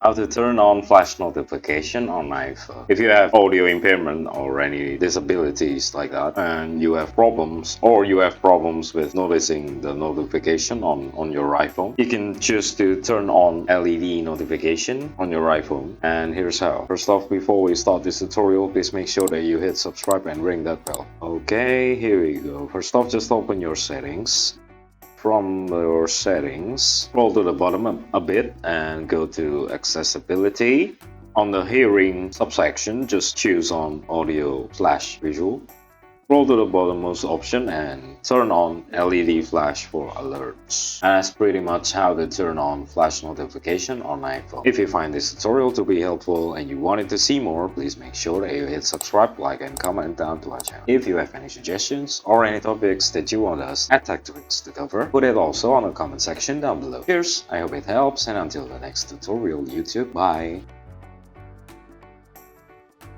How to turn on flash notification on iPhone. If you have audio impairment or any disabilities like that, and you have problems with noticing the notification on your iPhone, you can choose to turn on LED notification on your iPhone. And here's how. First off, before we start this tutorial, please make sure that you hit subscribe and ring that bell. Okay, here we go. First off, just open your settings. From your settings, scroll to the bottom a bit and go to accessibility. On the hearing subsection, just choose on audio/visual. Scroll to the bottommost option and turn on LED flash for alerts. And that's pretty much how to turn on flash notification on iPhone. If you find this tutorial to be helpful and you wanted to see more, please make sure that you hit subscribe, like and comment down to our channel. If you have any suggestions or any topics that you want us at Tech Tweaks to cover, put it also on the comment section down below. Cheers, I hope it helps, and until the next tutorial YouTube, bye!